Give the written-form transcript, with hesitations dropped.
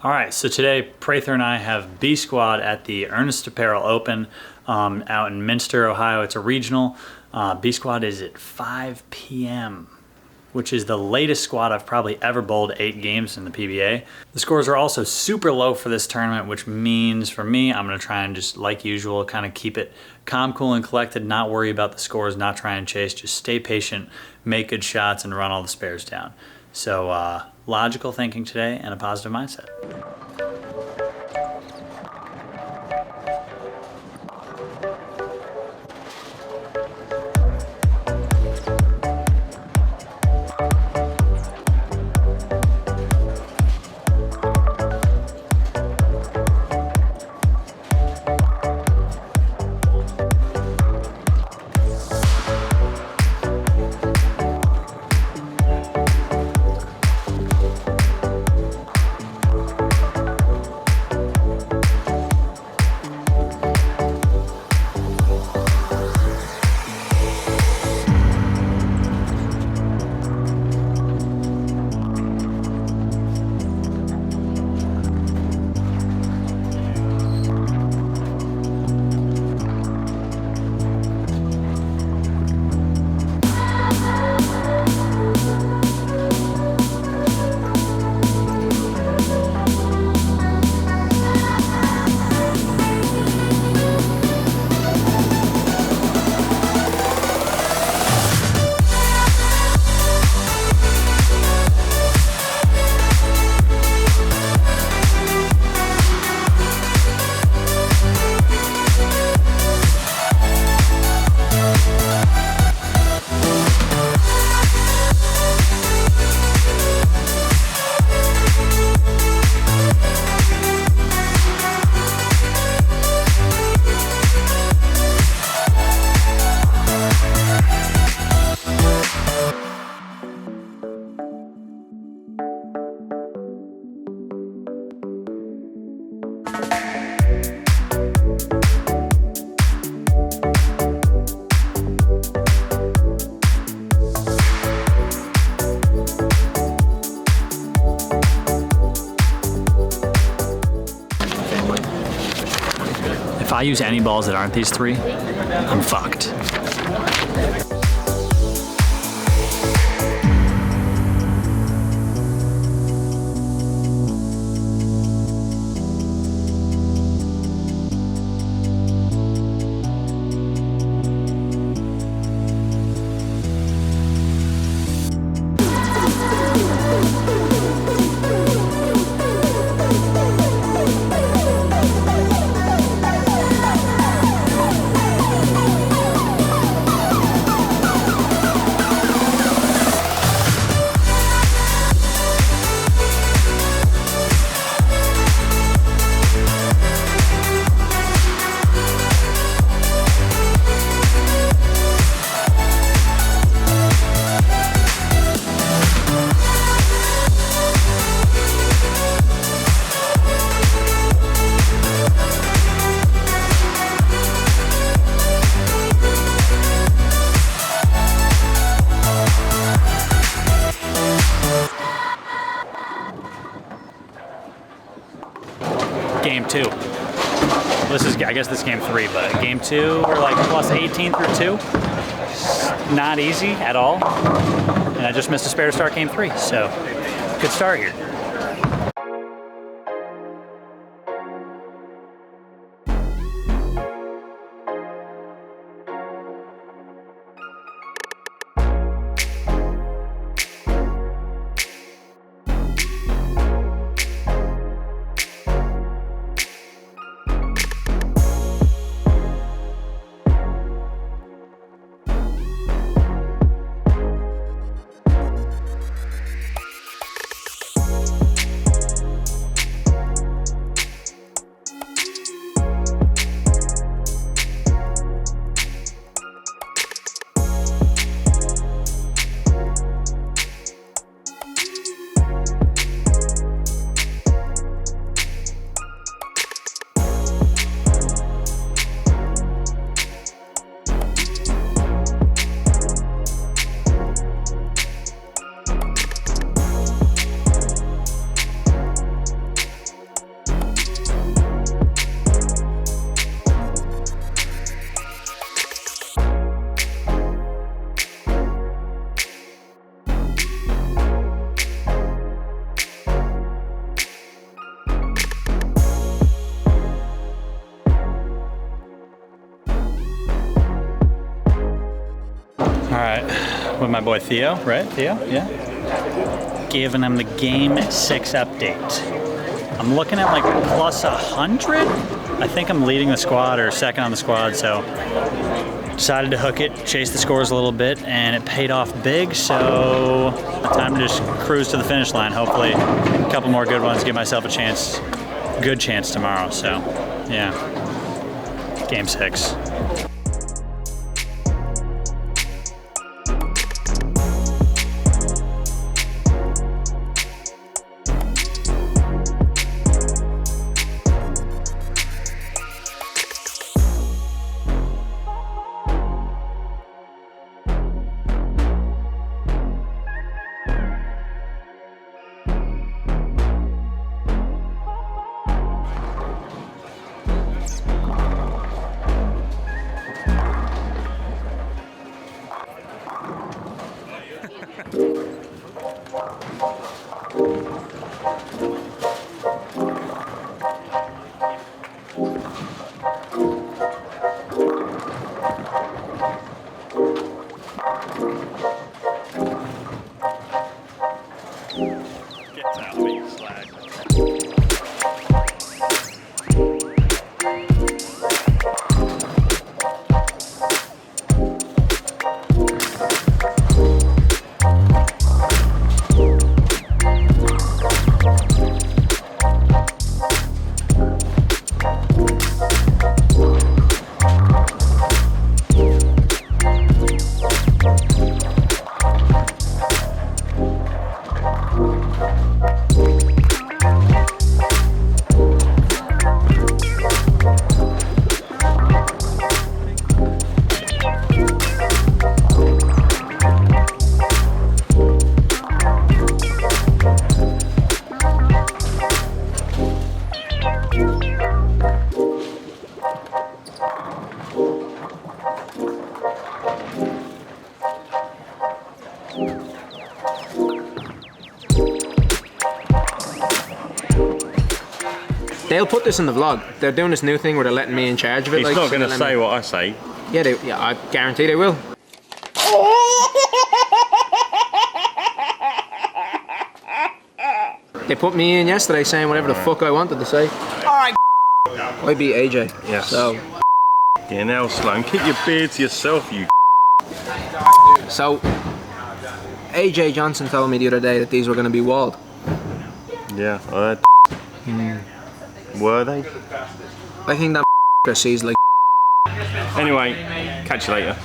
All right, so today Prather and I have B Squad at the Ernst Apparel Open out in Minster, Ohio. It's a regional. B Squad is at 5 p.m., which is the latest squad I've probably ever bowled 8 games in the PBA. The scores are also super low for this tournament, which means for me, I'm gonna try and just, like usual, kind of keep it calm, cool, and collected, not worry about the scores, not try and chase, just stay patient, make good shots, and run all the spares down. So logical thinking today and a positive mindset. If I use any balls that aren't these 3, I'm fucked. Game 2. I guess this is game 3, but game 2, we're like plus 18 through 2. Not easy at all. And I just missed a spare to start game 3, so good start here. with my boy Theo, right? Theo, yeah. Giving him the Game 6 update. I'm looking at like plus 100. I think I'm leading the squad or second on the squad, so decided to hook it, chase the scores a little bit, and it paid off big, so time to just cruise to the finish line. Hopefully a couple more good ones, give myself a good chance tomorrow, so yeah. Game 6. They'll put this in the vlog. They're doing this new thing where they're letting me in charge of it. He's like, not going to say what I say. Yeah, I guarantee they will. They put me in yesterday saying whatever the fuck I wanted to say. Alright, I beat AJ. Yes. So. Yeah, now Sloan, keep your beard to yourself, you. So, AJ Johnson told me the other day that these were going to be walled. Yeah, I heard. Were they? I think that sees like. Anyway, catch you later.